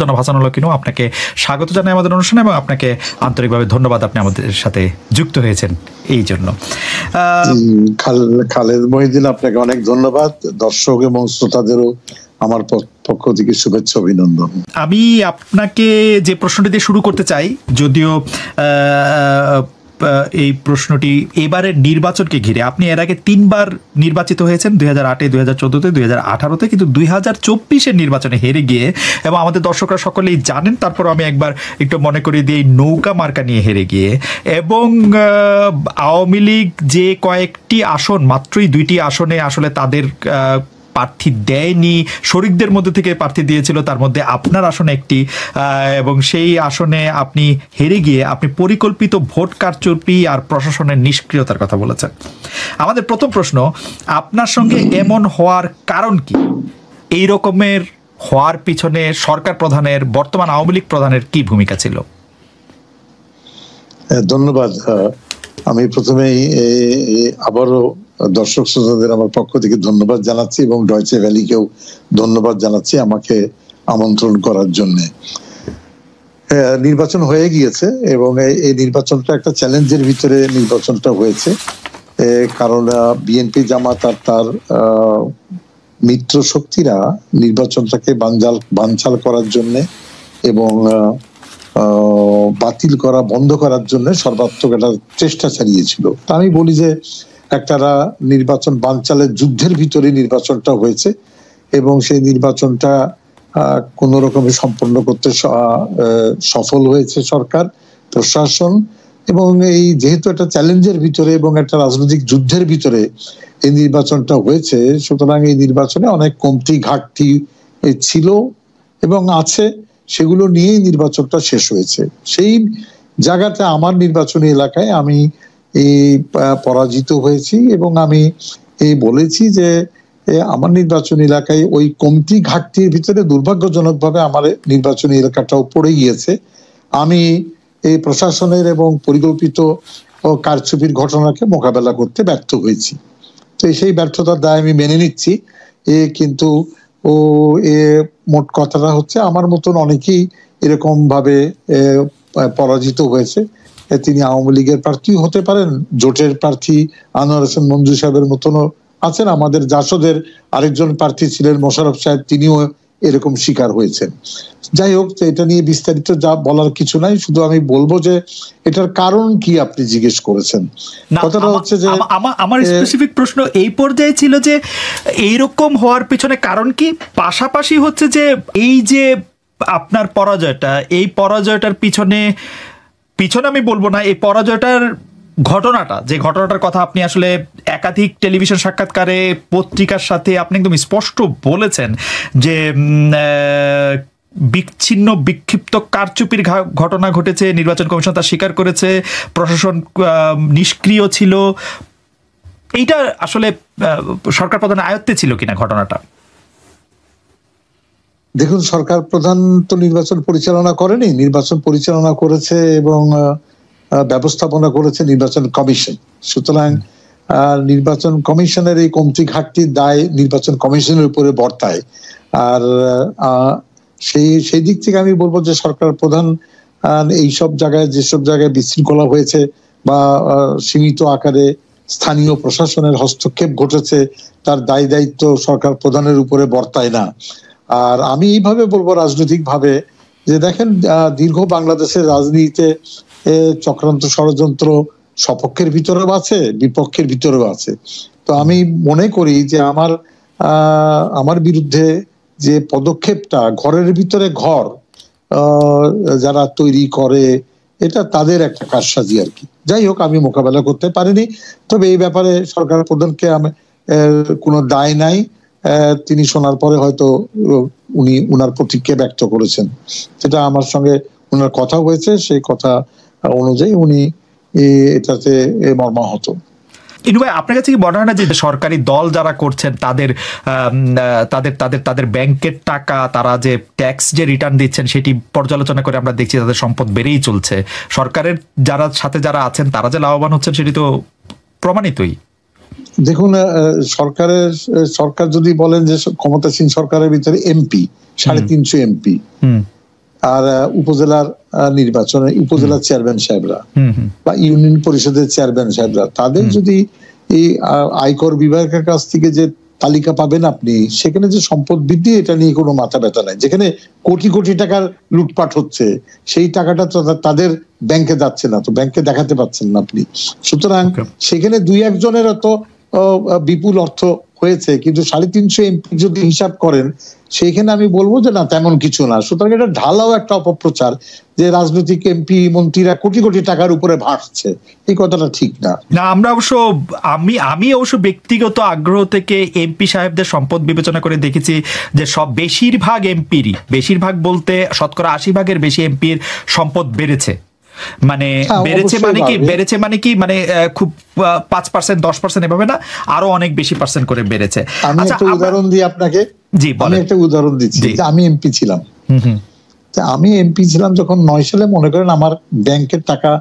জনাব হাসানুল হক ইনু, আপনাকে স্বাগত জানাই আমাদের অনুষ্ঠানে এবং আপনাকে আন্তরিকভাবে ধন্যবাদ, আপনি আমাদের সাথে যুক্ত হয়েছেন এই জন্য। খালেদ মহিউদ্দিন, আপনাকে অনেক ধন্যবাদ। দর্শক এবং শ্রোতাদেরও আমার পক্ষ থেকে শুভেচ্ছা, অভিনন্দন। আমি আপনাকে যে প্রশ্নটি দিয়ে শুরু করতে চাই, যদিও এই প্রশ্নটি এবারের নির্বাচনকে ঘিরে, আপনি এর আগে 3বার নির্বাচিত হয়েছেন, 2008-এ, 2014-তে, 2018-তে, কিন্তু 2024-এর নির্বাচনে হেরে গিয়ে, এবং আমাদের দর্শকরা সকলেই জানেন, তারপর আমি একবার একটু মনে করিয়ে দিই, নৌকা মার্কা নিয়ে হেরে গিয়ে, এবং আওয়ামী লীগ যে কয়েকটি আসন, মাত্রই 2টি আসনে আসলে তাদের প্রার্থী দেয়নি, শরিকদের মধ্যে থেকে প্রার্থী দিয়েছিল, তার মধ্যে আপনার আসনে একটি, এবং সেই আসনে আপনি হেরে গিয়ে আপনি পরিকল্পিত ভোট কারচুপি আর প্রশাসনের নিষ্ক্রিয়তার কথা বলেছেন। আমাদের প্রথম প্রশ্ন, আপনার সঙ্গে এমন হওয়ার কারণ কি? এই রকমের হওয়ার পিছনে সরকার প্রধানের, বর্তমান আওয়ামী লীগ প্রধানের কি ভূমিকা ছিল? ধন্যবাদ। আমি প্রথমেই আবারও দর্শক শ্রোতাদের আমার পক্ষ থেকে ধন্যবাদ জানাচ্ছি এবং ডয়চে ভ্যালিকেও ধন্যবাদ জানাচ্ছি আমাকে আমন্ত্রণ করার জন্য। নির্বাচন হয়ে গিয়েছে এবং এই নির্বাচনটা একটা চ্যালেঞ্জের ভিতরে নির্বাচনটা হয়েছে, কারণ বিএনপি জামাত আর তার মিত্র শক্তিরা নির্বাচনটাকে বানচাল করার জন্য এবং বাতিল করা, বন্ধ করার জন্য সর্বাত্মক একটা চেষ্টা চালিয়েছিল। তা আমি বলি যে একটা নির্বাচন বানচালের যুদ্ধের ভিতরে নির্বাচনটা হয়েছে এবং সেই নির্বাচনটা কোন রকমে সম্পন্ন করতে সফল হয়েছে সরকার, প্রশাসন। এবং এই যেহেতু একটা চ্যালেঞ্জের ভিতরে এবং একটা রাজনৈতিক যুদ্ধের ভিতরে এই নির্বাচনটা হয়েছে, সুতরাং এই নির্বাচনে অনেক কমতি ঘাটতি ছিল এবং আছে, সেগুলো নিয়েই নির্বাচনটা শেষ হয়েছে। সেই জায়গাতে আমার নির্বাচনী এলাকায় আমি পরাজিত হয়েছি এবং আমি বলেছি যে আমার নির্বাচনী এলাকায় ওই কমতি ঘাটতির ভিতরে দুর্ভাগ্যজনকভাবে আমার নির্বাচনী এলাকাটাও পড়ে গিয়েছে। আমি এই প্রশাসনের এবং পরিকল্পিত কারচুপির ঘটনাকে মোকাবেলা করতে ব্যর্থ হয়েছি। তো সেই ব্যর্থতার দায় আমি মেনে নিচ্ছি। কিন্তু মোট কথাটা হচ্ছে, আমার মতন অনেকেই এরকম ভাবে পরাজিত হয়েছে। তিনি আওয়ামী লীগের প্রার্থী হতে পারেন, জোটের প্রার্থী আনোয়ার হোসেন মঞ্জু সাহেবের মতনও আছেন, আমাদের জাসদের আরেকজন প্রার্থী ছিলেন মোশাররফ সাহেব, তিনিও এরকম শিকার হয়েছেন। যাই হোক, এটা নিয়ে বিস্তারিত যা বলার কিছু নাই, শুধু আমি বলবো যে এটার কারণ কি আপনি জিজ্ঞেস করেছেন। কথাটা হচ্ছে যে আমার স্পেসিফিক প্রশ্ন এই পর্যায়ে ছিল যে এইরকম হওয়ার পিছনে কারণ কি, পাশাপাশি হচ্ছে যে এই যে আপনার পরাজয়টা, এই পরাজয়টার পিছনে আমি বলবো না, এই পরাজয়টার ঘটনাটা, যে ঘটনাটার কথা আপনি আসলে একাধিক টেলিভিশন সাক্ষাৎকারে, পত্রিকার সাথে আপনি একদম স্পষ্ট বলেছেন যে বিচ্ছিন্ন বিক্ষিপ্ত কারচুপির ঘটনা ঘটেছে, নির্বাচন কমিশন তা স্বীকার করেছে, প্রশাসন নিষ্ক্রিয় ছিল। এইটা আসলে সরকার প্রধানের আয়ত্তে ছিল কিনা ঘটনাটা? দেখুন, সরকার প্রধান তো নির্বাচন পরিচালনা করেনি, নির্বাচন পরিচালনা করেছে এবং ব্যবস্থাপনা করেছে নির্বাচন কমিশন। সুতরাং নির্বাচন কমিশনের এই কমতি ঘাটতির দায় নির্বাচন কমিশনের উপরে বর্তায়। আর সেই দিক থেকে আমি বলবো যে সরকার প্রধান এইসব জায়গায়, যেসব জায়গায় বিশৃঙ্খলা হয়েছে বা সীমিত আকারে স্থানীয় প্রশাসনের হস্তক্ষেপ ঘটেছে, তার দায় দায়িত্ব সরকার প্রধানের উপরে বর্তায় না। আর আমি এইভাবে বলবো রাজনৈতিক ভাবে যে দেখেন, দীর্ঘ বাংলাদেশের রাজনীতিতে চক্রান্ত ষড়যন্ত্র সপক্ষের ভিতরেও আছে, বিপক্ষের ভিতরেও আছে। তো আমি মনে করি যে আমার বিরুদ্ধে যে পদক্ষেপটা, ঘরের ভিতরে ঘর যারা তৈরি করে, এটা তাদের একটা কারসাজি আর কি। যাই হোক, আমি মোকাবেলা করতে পারিনি। তবে এই ব্যাপারে সরকার প্রধানকে কোনো দায় নাই। তিনি শোনার পরে হয়তো উনি উনার প্রতিক্রিয়া ব্যক্ত করেছেন, সেটা আমার সঙ্গে উনার কথা হয়েছে, সেই কথা অনুযায়ী উনি এটাতে মর্মাহত। ইনু ভাই, আপনার কাছে কি মনে হয় না যে সরকারি দল যারা করছেন তাদের তাদের তাদের তাদের ব্যাংকের টাকা, তারা যে ট্যাক্স যে রিটার্ন দিচ্ছেন, সেটি পর্যালোচনা করে আমরা দেখছি তাদের সম্পদ বেড়েই চলছে। সরকারের যারা আছেন তারা যে লাভবান হচ্ছেন সেটি তো প্রমাণিতই। দেখুন, সরকার যদি বলেন যে ক্ষমতাসীন সরকারের ভিতরে এমপি 350 এমপি, আর উপজেলার নির্বাচনে উপজেলার চেয়ারম্যান সাহেবরা বা ইউনিয়ন পরিষদের চেয়ারম্যান সাহেবরা তাদের যদি এই আয়কর বিভাগের কাছ থেকে যে তালিকা পাবেন আপনি, সেখানে যে সম্পদ বৃদ্ধি এটা নিয়ে কোনো মাথা ব্যথা নাই। যেখানে কোটি কোটি টাকার লুটপাট হচ্ছে সেই টাকাটা তো তাদের ব্যাংকে যাচ্ছে না, তো ব্যাংকে দেখাতে পাচ্ছেন না আপনি। সুতরাং সেখানে দুই একজনের তো বিপুল অর্থ হয়েছে, কিন্তু 350 এমপি যদি হিসাব করেন সেইখানে আমি বলবো যে না তেমন কিছু না। সুতরাং এটা ঢালাও একটা অপপ্রচার যে রাজনৈতিক এমপি মন্ত্রীরা কোটি কোটি টাকার উপরে ভাসছে, এই কথাটা ঠিক না। না, আমরা অবশ্য আমি অবশ্য ব্যক্তিগত আগ্রহ থেকে এমপি সাহেবদের সম্পদ বিবেচনা করে দেখেছি যে বেশিরভাগ এমপিরই, বেশিরভাগ বলতে শতকরা 80% বেশি এমপির সম্পদ বেড়েছে। মানে বেড়েছে মানে কি মানে খুব 5%, 10% এভাবে না, আরো অনেক বেশি পার্সেন্ট করে বেড়েছে। আমি একটা উদাহরণ দিই আপনাকে। জি, আমি একটা উদাহরণ দিচ্ছি। আমি এমপি ছিলাম, যখন 9 সালে, মনে করেন আমার ব্যাংকের টাকা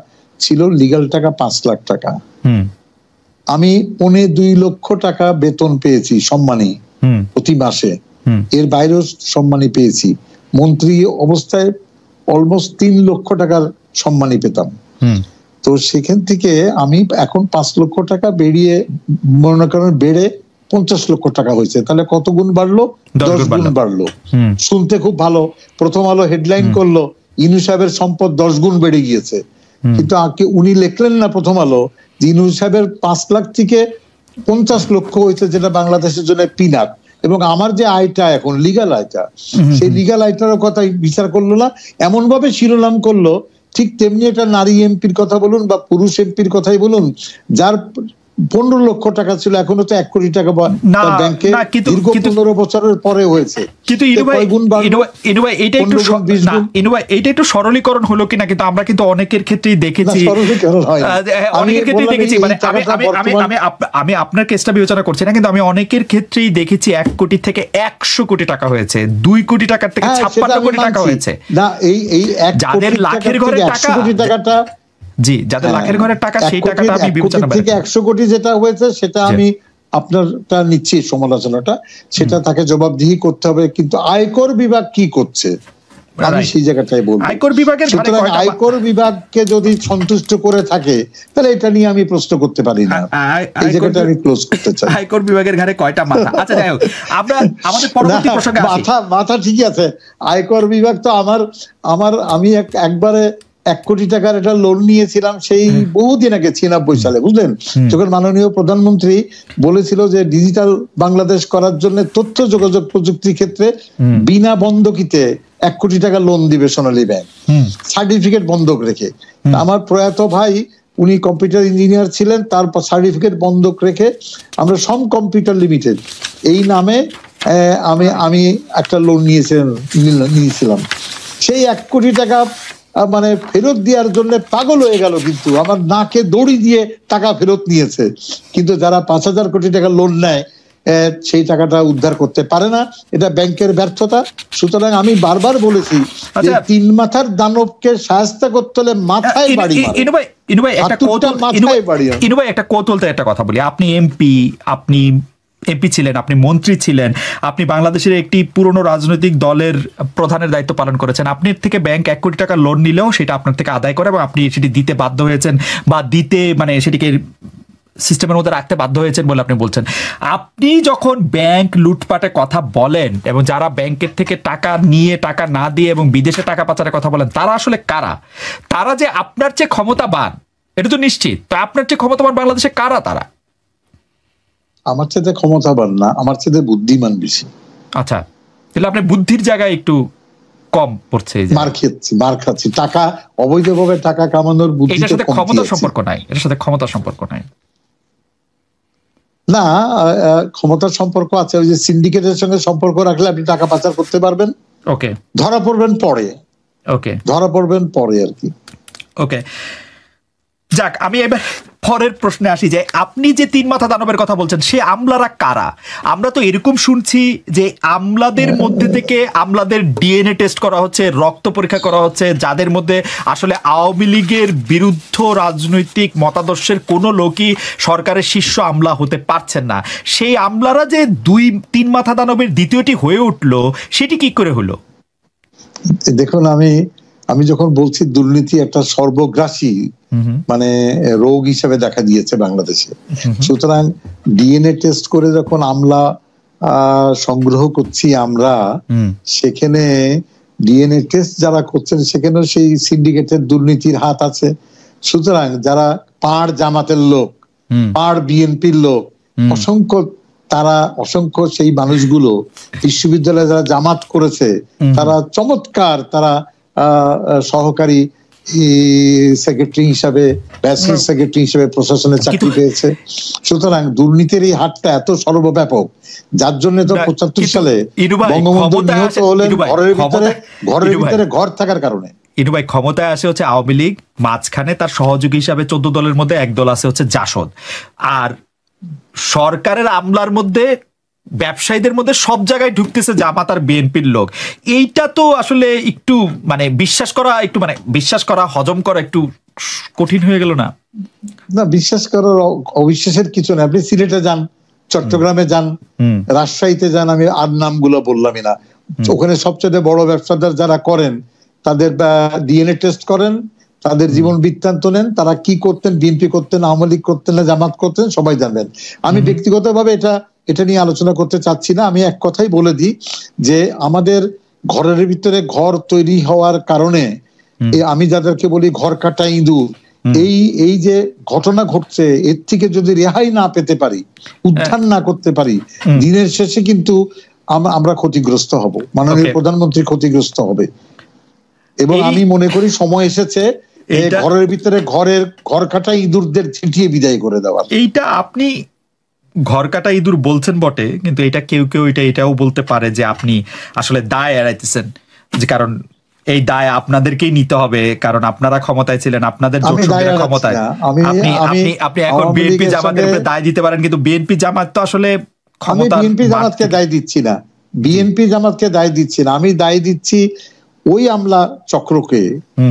ছিল লিগ্যাল টাকা 5 লাখ টাকা। আমি 2.25 লক্ষ টাকা বেতন পেয়েছি সম্মানী প্রতি মাসে, এর বাইরেও সম্মানী পেয়েছি। মন্ত্রী অবস্থায় অলমোস্ট 3 লক্ষ টাকার সম্মানী পেতাম। তো সেখান থেকে আমি এখন 5 লক্ষ টাকা মনে করেন বেড়ে 50 লক্ষ টাকা হয়েছে। তাহলে কত গুণ বাড়লো? 10 গুণ বাড়লো। শুনতে খুব ভালো। প্রথম আলো হেডলাইন করলো ইনু সাহেবের সম্পদ 10 গুণ বেড়ে গিয়েছে, কিন্তু উনি লিখলেন না প্রথম আলো যে ইনু সাহেবের 5 লাখ থেকে 50 লক্ষ হয়েছে, যেটা বাংলাদেশের জন্য পিনাক। এবং আমার যে আয়টা এখন লিগ্যাল আয়টা, সেই লিগ্যাল আয়টার কথা বিচার করলো না, এমন ভাবে শিরোনাম করলো। ঠিক তেমনি একটা নারী এমপির কথা বলুন বা পুরুষ এমপির কথাই বলুন, যার 15 লক্ষ টাকা ছিল এখনো তো 1 কোটি টাকা ব্যাংকে দীর্ঘ 15 বছরের পরে হয়েছে। কিন্তু এইটা একটু সরলীকরণ হলো কিনা, কিন্তু আমরা কিন্তু অনেকের ক্ষেত্রেই দেখেছি, মানে আমি আপনার কেসটা বিবেচনা করছি না, কিন্তু আমি অনেকের ক্ষেত্রেই দেখেছি 1 কোটি থেকে 100 কোটি টাকা হয়েছে, 2 কোটি টাকার থেকে 56 কোটি টাকা হয়েছে। না, এই যাদের লাখের ঘরে টাকা, জি, যাদের লাখের ঘরের টাকা, সেই টাকাটা আমি বিবেচনা করি। 100 কোটি যেটা হয়েছে সেটা আমি আপনারটা নিচ্ছি সমালোচনাটা, সেটা তাকে জবাবদিহি করতে হবে। কিন্তু আয়কর বিভাগ কি করছে আমি সেই জায়গাটাই বলবো। আয়কর বিভাগকে যদি সন্তুষ্ট করে থাকে তাহলে এটা নিয়ে আমি প্রশ্ন করতে পারি না। এই জায়গাটা আমি ক্লোজ করতে চাই। আয়কর বিভাগের ঘাড়ে কয়টা মাথা? আচ্ছা, যাই হোক, আমরা আমাদের পরবর্তী প্রসঙ্গে আসি। মাথা ঠিকই আছে। আয়কর বিভাগ তো আমি একবারে 1 কোটি টাকার একটা লোন নিয়েছিলাম সেই বহুদিন আগে, 96 সালে, বুঝলেন, যখন মাননীয় প্রধানমন্ত্রী বলেছিল যে ডিজিটাল বাংলাদেশ করার জন্য তথ্য যোগাযোগ প্রযুক্তি ক্ষেত্রে বিনা বন্ধকিতে 1 কোটি টাকা লোন দিবে সোনালী ব্যাংক, সার্টিফিকেট বন্ধক রেখে। আমার প্রয়াত ভাই, উনি কম্পিউটার ইঞ্জিনিয়ার ছিলেন, তার সার্টিফিকেট বন্ধক রেখে আমরা সম কম্পিউটার লিমিটেড এই নামে আমি একটা লোন নিয়েছিলাম। সেই 1 কোটি টাকা মানে ফেরত দেওয়ার জন্য পাগল হয়ে গেল, কিন্তু আমার নাকে দড়ি দিয়ে টাকা ফেরত নিয়েছে। কিন্তু যারা 5,000 কোটি টাকা লোন নেয় সেই টাকাটা উদ্ধার করতে পারে না, এটা ব্যাংকের ব্যর্থতা। সুতরাং আমি বারবার বলেছি যে 3 মাথার দানবকে শায়েস্তা করতে হলে মাথায় বাড়ি একটা কৌতূহলতা একটা কথা বলি। আপনি এমপি ছিলেন, আপনি মন্ত্রী ছিলেন, আপনি বাংলাদেশের একটি পুরনো রাজনৈতিক দলের প্রধানের দায়িত্ব পালন করেছেন। আপনার থেকে ব্যাংক 1 কোটি টাকা লোন নিলেও সেটা আপনার থেকে আদায় করে এবং আপনি সেটি দিতে বাধ্য হয়েছেন, বা মানে সেটিকে সিস্টেমের মধ্যে রাখতে বাধ্য হয়েছেন বলে আপনি বলছেন। আপনি যখন ব্যাংক লুটপাটের কথা বলেন এবং যারা ব্যাংকের থেকে টাকা নিয়ে টাকা না দিয়ে এবং বিদেশে টাকা পাচারের কথা বলেন, তারা আসলে কারা? তারা যে আপনার চেয়ে ক্ষমতাবান এটা তো নিশ্চিত। তা আপনার চেয়ে ক্ষমতাবান বাংলাদেশে কারা? তারা আমার চেয়ে ক্ষমতাবান না, আমার চেয়ে বুদ্ধিমান বেশি। আচ্ছা, তাহলে আপনি বুদ্ধির জায়গায় একটু কম পড়ছে। মার খাচ্ছি, টাকা অবৈধভাবে টাকা কামানোর বুদ্ধি। এটার সাথে ক্ষমতার সম্পর্ক নাই, এটার সাথে ক্ষমতার সম্পর্ক নাই। না, ক্ষমতার সম্পর্ক আছে। ওই যে সিন্ডিকেটের সঙ্গে সম্পর্ক রাখলে আপনি টাকা পাচার করতে পারবেন। ওকে, ধরা পড়বেন পরে। ওকে, ধরা পড়বেন পরে আর কি। ওকে, যাক, আমি এবার পরের প্রশ্নে আসি যে আপনি যে 3 মাথা দানবের কথা বলছেন, সে আমলারা কারা? আমরা তো এরকম শুনছি যে আমলাদের মধ্যে থেকে আমলাদের ডিএনএ টেস্ট করা হচ্ছে, রক্ত পরীক্ষা করা হচ্ছে, যাদের মধ্যে আসলে আওয়ামী লীগের বিরুদ্ধ রাজনৈতিক মতাদর্শের কোনো লোকই সরকারের শীর্ষ আমলা হতে পারছেন না। সেই আমলারা যে 2-3 মাথা দানবের দ্বিতীয়টি হয়ে উঠলো, সেটি কি করে হলো? দেখুন, আমি যখন বলছি দুর্নীতি একটা সর্বগ্রাসী মানে রোগ হিসেবে দেখা দিয়েছে বাংলাদেশে, সুতরাং ডিএনএ টেস্ট করে যখন আমলা সংগ্রহ করছি আমরা, সেখানে ডিএনএ টেস্ট যারা করছেন সেখানেও সেই সিন্ডিকেটের দুর্নীতির হাত আছে। সুতরাং যারা পাড় জামাতের লোক, পাড় বিএনপির লোক, অসংখ্য সেই মানুষগুলো বিশ্ববিদ্যালয়ে যারা জামাত করেছে, তারা চমৎকার, তারা সহকারী সেক্রেটারি হিসাবে, ব্যাসিক সেক্রেটারি হিসাবে প্রশাসনে চাকরি পেয়েছে। সুতরাং দুর্নীতির এই হাতটা এত সর্বব্যাপক, যার জন্য তো 75 সালে বঙ্গবন্ধু নিহত হলেন ঘরের ভিতরে ঘর থাকার কারণে। ইনু ভাই, ক্ষমতায় আসে হচ্ছে আওয়ামী লীগ, মাঝখানে তার সহযোগী হিসাবে 14 দলের মধ্যে এক দল আছে হচ্ছে জাসদ, আর সরকারের আমলার মধ্যে, ব্যবসায়ীদের মধ্যে সব জায়গায় ঢুকতেছে জামাত আর বিএনপির লোক। এইটা তো আসলে একটু বিশ্বাস করা হজম করা একটু কঠিন হয়ে গেল না? না, বিশ্বাস করার অবিশ্বাসের কিছু না। আপনি সিলেটে যান, চট্টগ্রামে যান, রাজশাহীতে যান, আমি আর নামগুলো বললামই না, ওখানে সবচেয়ে বড় ব্যবসাদার যারা করেন তাদের ডিএনএ টেস্ট করেন, তাদের জীবন বৃত্তান্ত নেন, তারা কি করতেন, বিএনপি করতেন, আওয়ামী লীগ করতেন না জামাত করতেন, সবাই জানবেন। আমি ব্যক্তিগতভাবে এটা নিয়ে আলোচনা করতে চাচ্ছি না। আমি এক কথাই বলে দিই যে আমাদের ঘরের ভিতরে ঘর তৈরি হওয়ার কারণে, আমি যাদেরকে বলি ঘর কাটা ইঁদুর, এই যে ঘটনা ঘটছে, এর থেকে যদি রেহাই না পেতে পারি, উদ্ধার না করতে পারি, দিনের শেষে কিন্তু আমরা ক্ষতিগ্রস্ত হব, মাননীয় প্রধানমন্ত্রী ক্ষতিগ্রস্ত হবে। এবং আমি মনে করি সময় এসেছে ঘরের ভিতরে ঘর কাটা ইঁদুরদের ছিটিয়ে বিদায় করে দেওয়ার। এইটা আপনি ঘর কাটা ইঁদুর বলছেন বটে, কিন্তু এটা কেউ এটাও বলতে পারে যে আপনি আসলে দায় এড়াইতেছেন, যে কারণ এই দায় আপনাদেরকেই নিতে হবে, কারণ আপনারা ক্ষমতায় ছিলেন, আপনাদের ক্ষমতায়। আপনি এখন বিএনপি জামাতের উপরে দায় দিতে পারেন, কিন্তু বিএনপি জামাত তো আসলে ক্ষমতা, বিএনপি জামাতকে দায় দিচ্ছি না, আমি দায় দিচ্ছি ওই আমলা চক্রকে,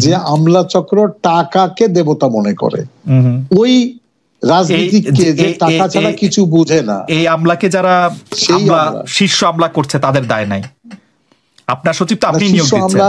যে আমলা চক্র টাকাকে দেবতা মনে করে, ওই রাজনীতিকে যে টাকা ছাড়া কিছু বুঝে না, এই আমলাকে যারা শীর্ষ আমলা করছে তাদের দায় নাই। আপনার সচিব তো আপনি নিয়োগ দিচ্ছেন।